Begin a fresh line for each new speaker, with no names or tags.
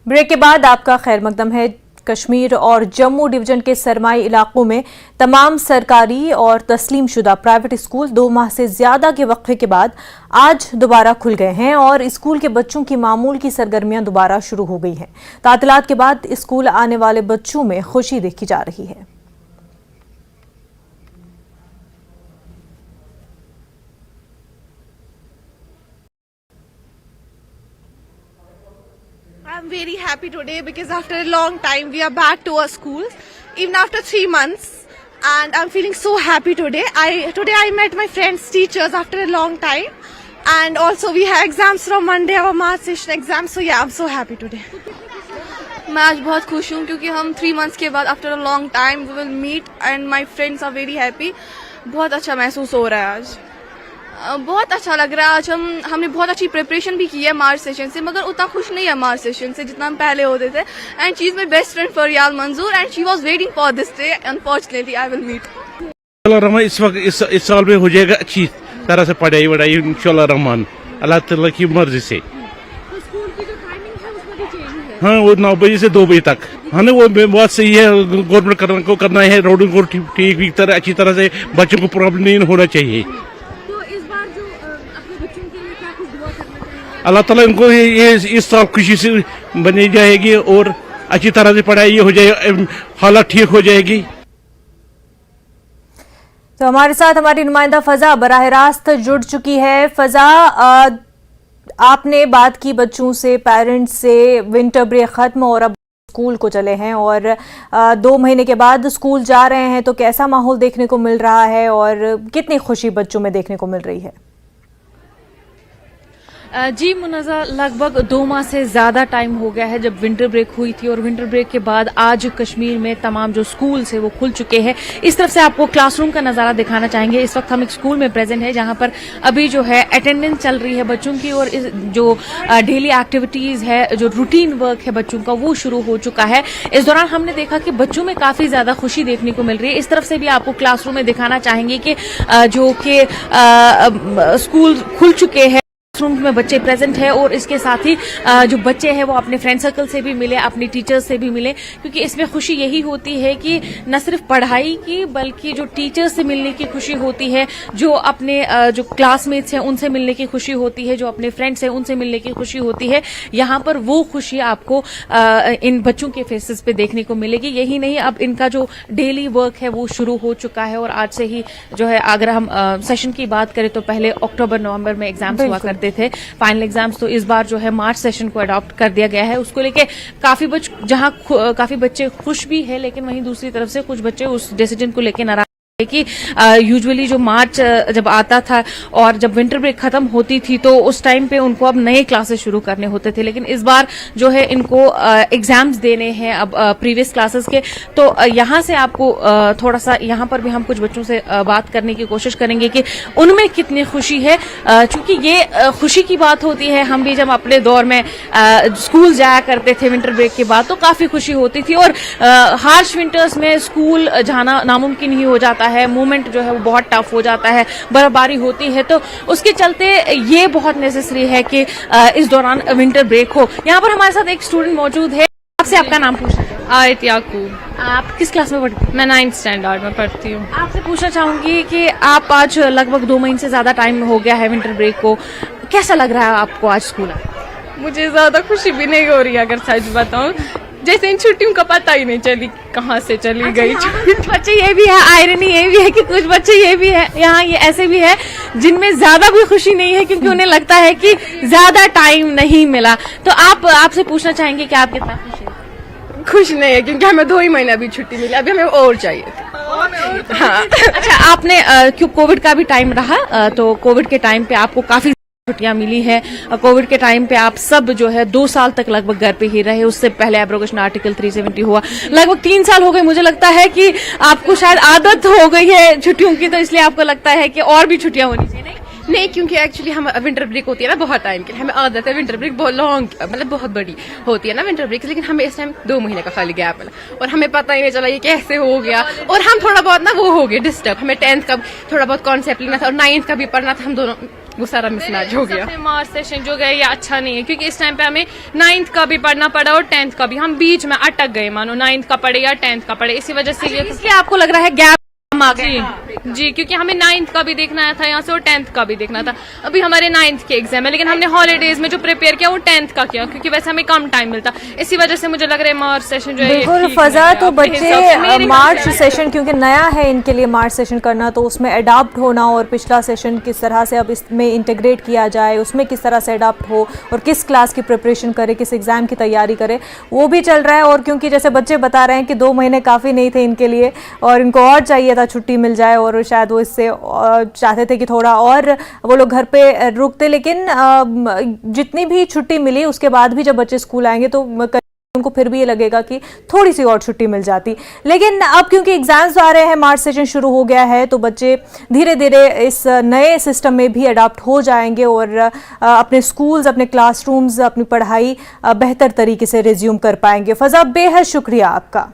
Break के बाद आपका खैर मकदम है। कश्मीर और जम्मू डिवीजन के सरमाई इलाकों में तमाम सरकारी और तस्लीमशुदा प्राइवेट स्कूल 2 माह से ज्यादा के वक्फे के बाद आज दोबारा खुल गए हैं और स्कूल के बच्चों की मामूल की सरगर्मियां दोबारा शुरू हो गई हैं। तातीलात के बाद स्कूल आने वाले बच्चों में खुशी देखी जा रही है।
I'm very happy today because after a long time we are back to our schools, even after 3 months, and I'm feeling so happy today. Today I met my friends, teachers after a long time, and also we have exams from Monday, our March session exams. So yeah, I'm so happy today.
मैं आज बहुत खुश हूँ क्योंकि हम 3 months के बाद after a long time we will meet and my friends are very happy. बहुत अच्छा महसूस हो रहा है आज, बहुत अच्छा लग रहा है। आज हमने बहुत अच्छी प्रिपरेशन भी की है मार्च सेशन से, मगर उतना खुश नहीं है मार्च सेशन से जितना हम पहले होते थे। And she is my best friend for याल Manzoor and she was waiting for this day. Unfortunately I will meet.
इंशाल्लाह रहमान इस वक्त इस साल में हो जाएगा अच्छी तरह से पढ़ाई वढ़ाई इंशाल्लाह रहमान अल्लाह ताला की मर्जी से।
तो स्कूल की जो टाइमिंग है उसमें भी चेंज है।
हाँ, वो 9 बजे से 2 बजे तक। हाँ ना, वो बात सही है। गवर्नमेंट को करना है रोडों को ठीक तरह अच्छी तरह से, बच्चों को प्रॉब्लम नहीं होना चाहिए। अल्लाह ताला इनको ये इस साल खुशी से बनी जाएगी और अच्छी तरह से पढ़ाई हो जाए, हालत ठीक हो जाएगी।
तो हमारे साथ हमारी नुमाइंदा फजा बराह रास्त जुड़ चुकी है। फजा, आपने बात की बच्चों से, पेरेंट्स से, विंटर ब्रेक खत्म और अब स्कूल को चले हैं और 2 महीने के बाद स्कूल जा रहे हैं, तो कैसा माहौल देखने को मिल रहा है और कितनी खुशी बच्चों में देखने को मिल रही है?
जी मुनज़्ज़ा, लगभग 2 माह से ज़्यादा टाइम हो गया है जब विंटर ब्रेक हुई थी और विंटर ब्रेक के बाद आज कश्मीर में तमाम जो स्कूल्स है वो खुल चुके हैं। इस तरफ से आपको क्लासरूम का नज़ारा दिखाना चाहेंगे। इस वक्त हम एक स्कूल में प्रेजेंट है जहां पर अभी जो है अटेंडेंस चल रही है बच्चों की और जो डेली एक्टिविटीज है, जो रूटीन वर्क है बच्चों का, वो शुरू हो चुका है। इस दौरान हमने देखा कि बच्चों में काफ़ी ज़्यादा खुशी देखने को मिल रही है। इस तरफ से भी आपको क्लासरूम में दिखाना चाहेंगे कि जो कि स्कूल खुल चुके हैं, रूम में बच्चे प्रेजेंट है और इसके साथ ही जो बच्चे हैं वो अपने फ्रेंड सर्कल से भी मिले, अपनी टीचर्स से भी मिले, क्योंकि इसमें खुशी यही होती है कि न सिर्फ पढ़ाई की बल्कि जो टीचर्स से मिलने की खुशी होती है, जो अपने जो क्लासमेट्स हैं उनसे मिलने की खुशी होती है, जो अपने फ्रेंड्स हैं उनसे मिलने की खुशी होती है। यहाँ पर वो खुशी आपको इन बच्चों के फेसेस पे देखने को मिलेगी। यही नहीं, अब इनका जो डेली वर्क है वो शुरू हो चुका है और आज से ही जो है, अगर हम सेशन की बात करें तो पहले अक्टूबर नवंबर में एग्जाम्स हुआ करते थे फाइनल एग्जाम्स, तो इस बार जो है मार्च सेशन को अडॉप्ट कर दिया गया है। उसको लेके काफी बच्चे खुश भी है, लेकिन वहीं दूसरी तरफ से कुछ बच्चे उस डिसीजन को लेके नाराज कि यूजुअली जो मार्च जब आता था और जब विंटर ब्रेक खत्म होती थी तो उस टाइम पे उनको अब नए क्लासेस शुरू करने होते थे, लेकिन इस बार जो है इनको एग्जाम्स देने हैं अब प्रीवियस क्लासेस के। तो यहाँ से आपको थोड़ा सा यहाँ पर भी हम कुछ बच्चों से बात करने की कोशिश करेंगे कि उनमें कितनी खुशी है, क्योंकि ये खुशी की बात होती है। हम भी जब अपने दौर में स्कूल जाया करते थे विंटर ब्रेक के बाद तो काफी खुशी होती थी और हार्श विंटर्स में स्कूल जाना नामुमकिन ही हो जाता है, मूवमेंट जो है वो बहुत टफ हो जाता है, बर्फबारी होती है, तो उसके चलते ये बहुत नेसेसरी है कि इस दौरान विंटर ब्रेक हो। यहाँ पर हमारे साथ एक स्टूडेंट मौजूद है, आपसे आपका नाम पूछना चाहूंगी।
आयत याकूब।
आप किस क्लास में पढ़ती हैं?
मैं 9th स्टैंडर्ड में पढ़ती हूँ।
आपसे पूछना चाहूंगी कि आप आज लगभग 2 महीने से ज्यादा टाइम हो गया है विंटर ब्रेक को, कैसा लग रहा है आपको आज स्कूल?
मुझे ज्यादा खुशी भी नहीं हो रही अगर सच बताऊँ, जैसे इन छुट्टियों का पता ही नहीं चली कहाँ से चली गई।
कुछ बच्चे ये भी है, आयरनी ये भी है कि कुछ बच्चे ये भी है, यहाँ ये ऐसे भी है जिनमें ज्यादा भी खुशी नहीं है क्योंकि उन्हें लगता है कि ज्यादा टाइम नहीं मिला। तो आपसे पूछना चाहेंगे कि आप कितना खुश हैं?
खुश नहीं है क्योंकि हमें 2 ही महीने अभी छुट्टी मिली, अभी हमें और चाहिए थी।
हाँ। अच्छा, आपने क्यों कोविड का भी टाइम रहा, तो कोविड के टाइम पे आपको काफी छुट्टियां मिली है। कोविड के टाइम पे आप सब जो है 2 साल तक लगभग घर पे ही रहे, उससे पहले एब्रोगेशन आर्टिकल 370 हुआ, लगभग 3 साल हो गए। मुझे लगता है कि आपको शायद आदत हो गई है छुट्टियों की, तो इसलिए आपको लगता है कि और भी छुट्टियां होनी चाहिए।
नहीं, क्योंकि एक्चुअली हम विंटर ब्रेक होती है ना बहुत टाइम के लिए, हमें आदत है विंटर ब्रेक बहुत लॉन्ग, मतलब बहुत बड़ी होती है ना विंटर ब्रेक, लेकिन हमें इस टाइम 2 महीने का खाली गैप मिला और हमें पता ही नहीं चला ये कैसे हो गया। और हम थोड़ा बहुत ना वो हो गए डिस्टर्ब, हमें 10th का थोड़ा बहुत कॉन्सेप्ट लेना था और 9th का भी पढ़ना था, हम दोनों
वो सारा मिसमैच हो गया।
मार्च सेशन जो गया ये अच्छा नहीं है, क्योंकि इस टाइम पे हमें 9th का भी पढ़ना पड़ा और 10th का भी, हम बीच में अटक गए, मानो 9th का पढ़े या 10th का पढ़े, इसी वजह से ये
इसलिए आपको लग रहा है गैप आ गया?
जी, क्योंकि हमें 9th का भी देखना था यहाँ से और 10th का भी देखना था। अभी हमारे 9th के एग्जाम है, लेकिन हमने हॉलीडेज में जो प्रिपेयर किया वो 10th का किया, क्योंकि वैसे हमें कम टाइम मिलता, इसी वजह से मुझे लग रहा है मार्च सेशन जो है
बिल्कुल फजा, तो बच्चे मार्च सेशन क्योंकि नया है इनके लिए मार्च सेशन करना, तो उसमें अडाप्ट होना और पिछला सेशन किस तरह से अब इसमें इंटीग्रेट किया जाए, उसमें किस तरह से अडाप्ट हो और किस क्लास की प्रिपरेशन करे, किस एग्ज़ाम की तैयारी करे, वो भी चल रहा है। और क्योंकि जैसे बच्चे बता रहे हैं कि 2 महीने काफ़ी नहीं थे इनके लिए और इनको और चाहिए था छुट्टी मिल जाए, और शायद वो इससे चाहते थे कि थोड़ा और वो लोग घर पे रुकते, लेकिन जितनी भी छुट्टी मिली उसके बाद भी जब बच्चे स्कूल आएंगे तो उनको फिर भी ये लगेगा कि थोड़ी सी और छुट्टी मिल जाती। लेकिन अब क्योंकि एग्जाम्स आ रहे हैं, मार्च सेशन शुरू हो गया है, तो बच्चे धीरे धीरे इस नए सिस्टम में भी अडाप्ट हो जाएंगे और अपने स्कूल्स, अपने क्लासरूम्स, अपनी पढ़ाई बेहतर तरीके से रिज्यूम कर पाएंगे। फजा, बेहद शुक्रिया आपका।